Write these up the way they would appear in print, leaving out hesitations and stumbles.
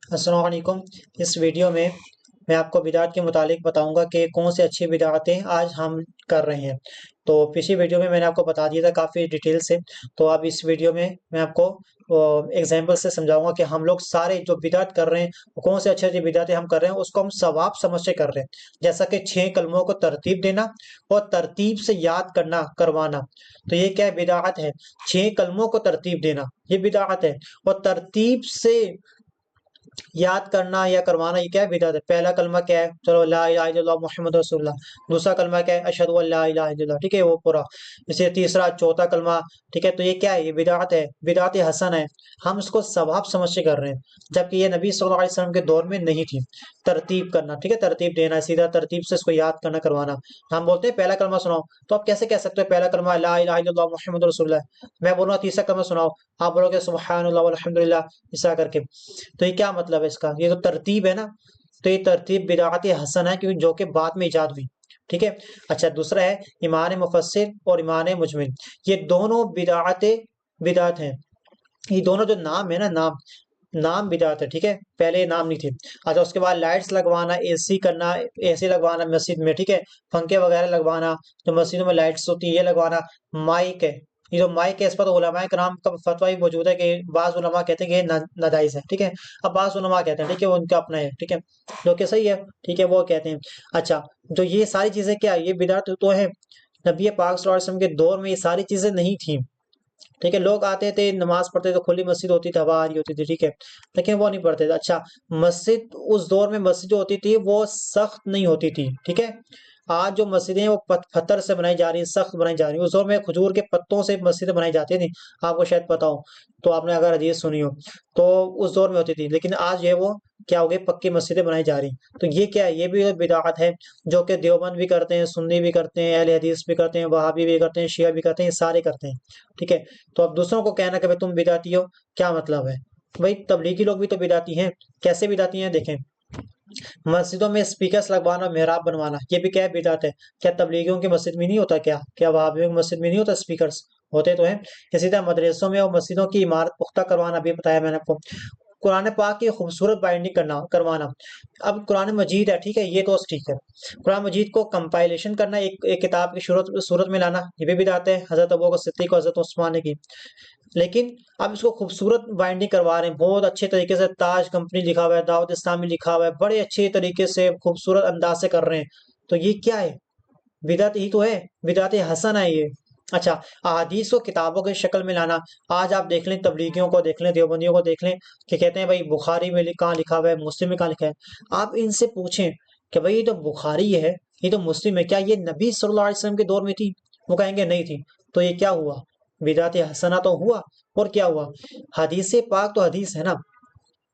السلام علیکم۔ اس ویڈیو میں آپ کو بدعت کے متعلق بتاؤں گا کہ کون سی اچھی بدعتیں آج ہم کر رہے ہیں۔ تو پچھلی ویڈیو میں نے آپ کو بتا دیا تھا کافی ڈیٹیل سے، تو اب اس ویڈیو میں آپ کو ایگزامپل سے سمجھاؤں گا کہ ہم لوگ سارے جو بدعت کر رہے ہیں، کون سے اچھی اچھی بدعتیں ہم کر رہے ہیں، اس کو ہم ثواب سمجھ سے کر رہے ہیں، جیسا کہ 6 کلموں کو ترتیب دینا اور ترتیب سے یاد کروانا۔ تو یہ کیا بدعت ہے؟ 6 کلموں کو ترتیب دینا یہ بدعت ہے، اور ترتیب سے یاد کرنا یا کروانا یہ کیا ہے؟ بدعت ہے۔ پہلا کلمہ کیا ہے؟ چلو لا الہ الا اللہ محمد رسول اللہ۔ دوسرا کلمہ کیا ہے؟ اشہد ان لا الہ الا اللہ، ٹھیک ہے، وہ پورا۔ اسے تیسرا چوتھا کلمہ، ٹھیک ہے، تو یہ کیا ہے؟ یہ بدعت ہے، بدعت حسن ہے۔ ہم اس کو ثواب سمجھ کے کر رہے ہیں، جبکہ یہ نبی صلی اللہ علیہ وسلم کے دور میں نہیں تھی۔ ترتیب کرنا، ٹھیک ہے، ترتیب دینا، سیدھا ترتیب سے اس کو یاد کرنا کروانا۔ ہم بولتے ہیں پہلا کلمہ سناؤ، تو آپ کیسے کہہ سکتے ہو پہلا کلمہ لا الہ الا اللہ محمد رسول اللہ؟ میں بولوں گا تیسرا کلمہ سناؤ، آپ بولو گے سبحان اللہ والحمد للہ، ایسا کر کے۔ تو یہ کیا مطلب ہے اس کا؟ یہ تو ترتیب ہے نا، تو یہ ترتیب بدعت حسن ہے، کیونکہ جو کہ بعد میں ایجاد ہوئی، ٹھیک ہے۔ اچھا، دوسرا ہے ایمان مفسر اور ایمان مجمل۔ یہ دونوں بدعت ہیں۔ یہ دونوں جو نام ہے نا، نام بدعت ہے، ٹھیک ہے، پہلے نام نہیں تھے۔ اچھا، اس کے بعد لائٹس لگوانا، اے سی کرنا، اے سی لگوانا مسجد میں، ٹھیک ہے، پنکھے وغیرہ لگوانا، جو مسجدوں میں لائٹس ہوتی ہے یہ لگوانا۔ مائک ہے، یہ جو مائک ہے اس پر تو علماء کرام کا فتویٰ بھی موجود ہے کہ بعض علماء کہتے ہیں کہ یہ ناجائز ہے، ٹھیک ہے، اب بعض علماء کہتے ہیں ٹھیک ہے، وہ ان کا اپنا ہے، ٹھیک ہے، جو کہ صحیح ہے، ٹھیک ہے، وہ کہتے ہیں۔ اچھا، جو یہ ساری چیزیں کیا یہ بدعت تو ہے؟ نبی پاک صلی اللہ علیہ وسلم کے دور میں یہ ساری چیزیں نہیں تھیں، ٹھیک ہے، لوگ آتے تھے نماز پڑھتے تھے، کھلی مسجد ہوتی تھی، ہوا آ رہی ہوتی تھی، ٹھیک ہے، لیکن وہ نہیں پڑھتے تھے۔ اچھا، مسجد اس دور میں مسجد جو ہوتی تھی وہ سخت نہیں ہوتی تھی، ٹھیک ہے۔ آج جو مسجدیں ہیں وہ پتھر سے بنائی جا رہی ہیں، سخت بنائی جا رہی ہیں۔ اس دور میں کھجور کے پتوں سے مسجدیں بنائی جاتی تھیں، آپ کو شاید پتا ہو، تو آپ نے اگر حدیث سنی ہو تو اس دور میں ہوتی تھی، لیکن آج یہ وہ کیا ہو گئی، پکی مسجدیں بنائی جا رہی ہیں۔ تو یہ کیا ہے؟ یہ بھی ایک بدعت ہے، جو کہ دیوبند بھی کرتے ہیں، سنی بھی کرتے ہیں، اہل حدیث بھی کرتے ہیں، وہابی بھی کرتے ہیں، شیعہ بھی کرتے ہیں، یہ سارے کرتے ہیں، ٹھیک ہے۔ تو اب دوسروں کو کہنا کہ بھائی تم بدعتی ہو، کیا مطلب ہے؟ بھائی تبلیغی لوگ بھی تو بدعتی ہیں، کیسے بدعتی ہیں؟ دیکھیں، مسجدوں میں اسپیکرز لگوانا، محراب بنوانا، یہ بھی کیا ہے؟ بدعت ہے۔ کیا تبلیغیوں کی مسجد میں نہیں ہوتا؟ کیا وہابیوں کی مسجد میں نہیں ہوتا اسپیکرز؟ ہوتے تو ہیں۔ اسی طرح مدرسوں میں اور مسجدوں کی عمارت پختہ کروانا بھی بتایا میں نے آپ کو۔ قرآن پاک کی خوبصورت بائنڈنگ کروانا۔ اب قرآن مجید ہے، ٹھیک ہے، یہ تو ٹھیک ہے، قرآن مجید کو کمپائلیشن کرنا، ایک کتاب کی صورت میں لانا، یہ بھی بدعت ہے، حضرت ابوبکر صدیق اور حضرت عثمان نے کی۔ لیکن اب اس کو خوبصورت بائنڈنگ کروا رہے ہیں، بہت اچھے طریقے سے، تاج کمپنی لکھا ہوا ہے، دعوت اسلامی لکھا ہوا ہے، بڑے اچھے طریقے سے خوبصورت انداز سے کر رہے ہیں، تو یہ کیا ہے؟ بدعت ہی تو ہے، بدعت حسن ہے یہ۔ اچھا، احادیث کو کتابوں کی شکل میں لانا۔ آج آپ دیکھ لیں تبلیغیوں کو دیکھ لیں، دیوبندیوں کو دیکھ لیں، کہ کہتے ہیں بھائی بخاری میں کہاں لکھا ہوا ہے، مسلم میں کہاں لکھا ہے۔ آپ ان سے پوچھیں کہ بھائی یہ تو بخاری ہے، یہ تو مسلم ہے، کیا یہ نبی صلی اللہ علیہ وسلم کے دور میں تھی؟ وہ کہیں گے نہیں تھی، تو یہ کیا ہوا؟ بدعت حسنہ تو ہوا، اور کیا ہوا؟ حدیث پاک تو حدیث ہے نا،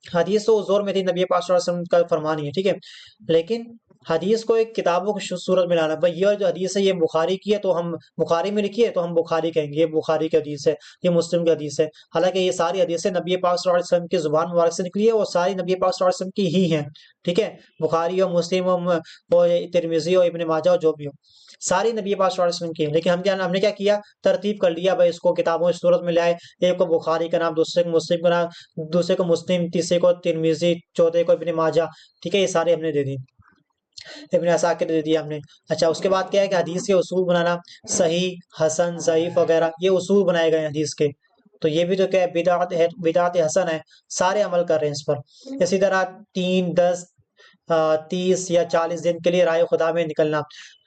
حدیث تو اس دور میں تھی، نبی پاک صلی اللہ علیہ وسلم کا فرمان ہی ہے، ٹھیک ہے، لیکن حدیث کو ایک کتابوں کی صورت میں لانا، بھائی یہ جو حدیث ہے یہ بخاری کی ہے تو ہم بخاری میں لکھی ہے تو ہم بخاری کہیں گے، یہ بخاری کی حدیث ہے، یہ مسلم کی حدیث ہے، حالانکہ یہ ساری حدیثیں نبی پاک صلی اللہ علیہ وسلم کی زبان مبارک سے نکلی ہے، اور ساری نبی پاک صلی اللہ علیہ وسلم کی ہی ہیں، ٹھیک ہے، بخاری ہو، مسلم ہو، ترمذی ہو، ابن ماجہ ہو، جو بھی ہو، ساری نبی پاک صلی اللہ علیہ وسلم کی ہیں۔ لیکن ہم نے کیا کیا؟ ترتیب کر لیا، بھائی اس کو کتابوں کی صورت میں لائے، ایک کو بخاری کا نام، دوسرے کو مسلم کا نام، دوسرے کو مسلم، تیسرے کو ترمذی، چوتھے کو ابن ماجہ، ٹھیک ہے، یہ سارے ہم نے دے دی، ابن عساکر دے دیا ہم نے۔ اچھا، اس کے بعد کیا ہے کہ حدیث کے اصول بنانا، صحیح، حسن، ضعیف وغیرہ، یہ اصول بنائے گئے ہیں حدیث کے، تو یہ بھی تو کیا ہے؟ بدعت ہے، بدعت حسن ہے، سارے عمل کر رہے ہیں اس پر۔ اسی طرح 3 10 30 یا 40 دن کے لیے رائے خدا میں نکلنا،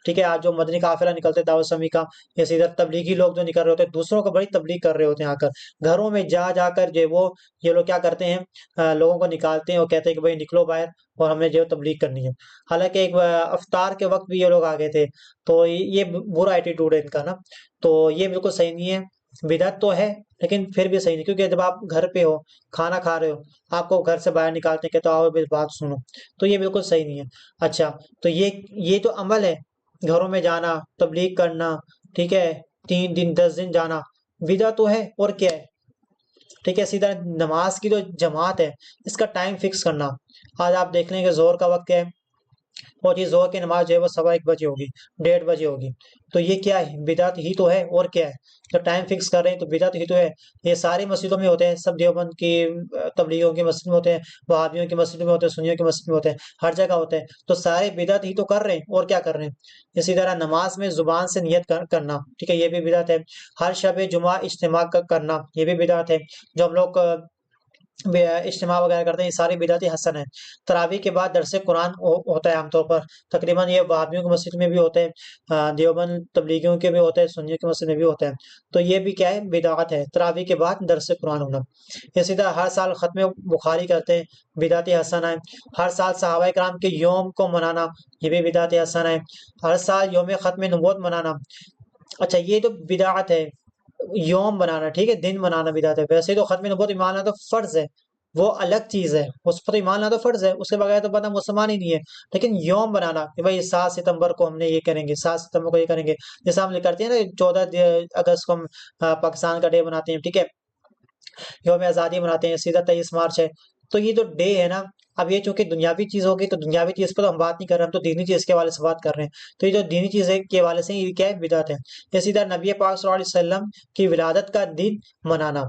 ٹھیک ہے، آج جو مدنی قافلہ نکلتے دعوت اسلامی کا، اسی طرح تبلیغی لوگ جو نکل رہے ہوتے ہیں، دوسروں کو بڑی تبلیغ کر رہے ہوتے ہیں، آ کر گھروں میں جا جا کر جو وہ یہ لوگ کیا کرتے ہیں، لوگوں کو نکالتے ہیں اور کہتے ہیں کہ بھائی نکلو باہر اور ہمیں جو تبلیغ کرنی ہے۔ حالانکہ ایک افطار کے وقت بھی یہ لوگ آ گئے تھے، تو یہ برا ایٹیٹیوڈ ہے ان کا نا، تو یہ بالکل صحیح نہیں ہے۔ بدعت تو ہے لیکن پھر بھی صحیح نہیں، کیونکہ جب آپ گھر پہ ہو، کھانا کھا رہے ہو، آپ کو گھر سے باہر نکالتے ہیں کہ تو آؤ بات سنو، تو یہ بالکل صحیح نہیں ہے۔ اچھا، تو یہ تو عمل ہے، گھروں میں جانا، تبلیغ کرنا، ٹھیک ہے، 3 دن 10 دن جانا، بدعت تو ہے، اور کیا ہے، ٹھیک ہے۔ سیدھا نماز کی جو جماعت ہے اس کا ٹائم فکس کرنا۔ آج آپ دیکھ لیں کہ زہر کا وقت کیا ہے، وہ چیز ظہر کی نماز جو ہے وہ 1:15 ہوگی، 1:30 ہوگی، تو یہ کیا ہے؟ بدعت ہی تو ہے، اور کیا ہے؟ تو ٹائم فکس کر رہے ہیں تو بدعت ہی تو ہے۔ یہ ساری مسجدوں میں ہوتے ہیں، سب دیوبند کی تبلیغیوں کی مسجد میں ہوتے ہیں، وہابیوں کی مسجد میں ہوتے ہیں، سنیوں کی مسجد میں ہوتے ہیں، ہر جگہ ہوتے ہیں، تو سارے بدعت ہی تو کر رہے ہیں، اور کیا کر رہے ہیں؟ اسی طرح نماز میں زبان سے نیت کرنا، ٹھیک ہے، یہ بھی بدعت ہے۔ ہر شب جمعہ اجتماع کرنا، یہ بھی بدعت ہے۔ جو ہم لوگ اجتماع وغیرہ کرتے ہیں، یہ ساری بدعت حسن ہے۔ تراویح کے بعد درس قرآن ہوتا ہے عام طور پر، تقریباً یہ وہابیوں کی مسجد میں بھی ہوتے ہیں، دیوبند تبلیغیوں کے بھی ہوتے ہیں، سنیوں کی مسجد میں بھی ہوتے ہیں، تو یہ بھی کیا ہے؟ بدعت ہے، تراویح کے بعد درس قرآن ہونا۔ اسی طرح ہر سال ختم بخاری کرتے ہیں، بدعت حسن ہے۔ ہر سال صحابہ کرام کے یوم کو منانا، یہ بھی بدعت حسن ہے۔ ہر سال یوم ختم نبوت منانا، اچھا یہ تو بدعت ہے، یوم بنانا، ٹھیک ہے، دن بنانا بدعت ہے۔ ویسے تو ختم نبوت ایمان لانا تو فرض ہے، وہ الگ چیز ہے، اس پر تو ایمان لانا تو فرض ہے، اس کے بغیر تو بندہ مسلمان ہی نہیں ہے۔ لیکن یوم بنانا کہ بھائی 7 ستمبر کو ہم نے یہ کریں گے، 7 ستمبر کو یہ کریں گے، جیسا ہم کرتے ہیں نا 14 اگست کو ہم پاکستان کا ڈے مناتے ہیں، ٹھیک ہے، یوم آزادی مناتے ہیں، سیدھا 23 مارچ ہے، تو یہ تو ڈے ہے نا۔ اب یہ چونکہ دنیاوی چیز ہوگی تو دنیاوی چیز پہ تو ہم بات نہیں کر رہے، ہم تو دینی چیز کے حوالے سے بات کر رہے ہیں، تو یہ جو دینی چیز کے حوالے سے یہ کیا ہے؟ بدعت ہے۔ اسی طرح نبی پاک صلی اللہ علیہ وسلم کی ولادت کا دن منانا،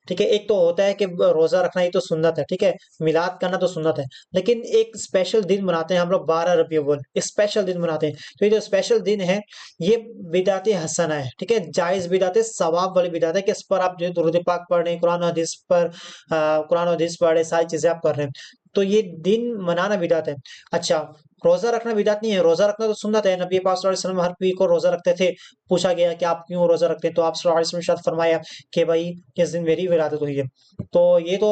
ٹھیک ہے، ایک تو ہوتا ہے کہ روزہ رکھنا، یہ تو سنت ہے، ٹھیک ہے، میلاد کرنا تو سنت ہے، لیکن ایک اسپیشل دن مناتے ہیں ہم لوگ 12 ربیع الاول، اسپیشل دن مناتے ہیں، تو یہ جو اسپیشل دن ہے یہ بدعت حسنہ ہے، ٹھیک ہے، جائز بدعت ہے، ثواب والی بدعت ہے کہ اس پر آپ جو درود پاک پڑھ رہے ہیں، قرآن و حدیث پر قرآن و حدیث پڑھ رہے ہیں، ساری چیزیں آپ کر رہے ہیں، تو یہ دن منانا بدعت ہے۔ اچھا، روزہ رکھنا بدعت نہیں ہے، روزہ رکھنا تو سنت ہے، نبی پاک صلی اللہ علیہ وسلم ہر پیر کو روزہ رکھتے تھے، پوچھا گیا کہ آپ کیوں روزہ رکھتے ہیں، تو آپ صلی اللہ علیہ وسلم نے ارشاد فرمایا کہ بھائی اس دن میری ولادت ہوئی ہے، تو یہ تو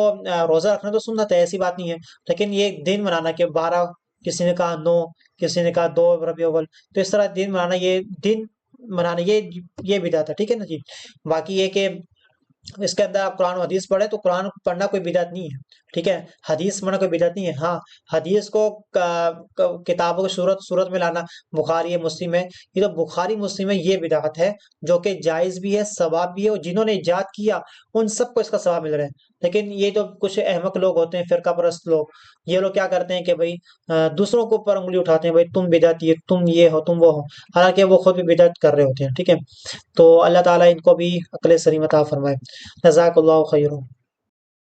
روزہ رکھنا تو سنت ہے، ایسی بات نہیں ہے، لیکن یہ دن منانا کہ 12، کسی نے کہا 9، کسی نے کہا 2 ربیع الاول، تو اس طرح دن منانا، یہ دن منانا یہ بدعت ہے، ٹھیک ہے نا جی۔ باقی یہ کہ اس کے اندر آپ قرآن و حدیث پڑھیں تو قرآن پڑھنا کوئی بدعت نہیں ہے، ٹھیک ہے، حدیث پڑھنا کوئی بدعت نہیں ہے، ہاں حدیث کو کتابوں کی صورت میں لانا، بخاری ہے، مسلم ہے، یہ تو بخاری مسلم ہے، یہ بدعت ہے جو کہ جائز بھی ہے، ثواب بھی ہے، اور جنہوں نے ایجاد کیا ان سب کو اس کا ثواب مل رہا ہے۔ لیکن یہ تو کچھ احمق لوگ ہوتے ہیں، فرقہ پرست لوگ، یہ لوگ کیا کرتے ہیں کہ بھائی دوسروں کے اوپر انگلی اٹھاتے ہیں، بھائی تم بدعتی ہے، تم یہ ہو، تم وہ ہو، حالانکہ وہ خود بھی بدعت کر رہے ہوتے ہیں، ٹھیک ہے۔ تو اللہ تعالیٰ ان کو بھی عقل سلیم عطا فرمائے۔ جزاک اللہ خیر۔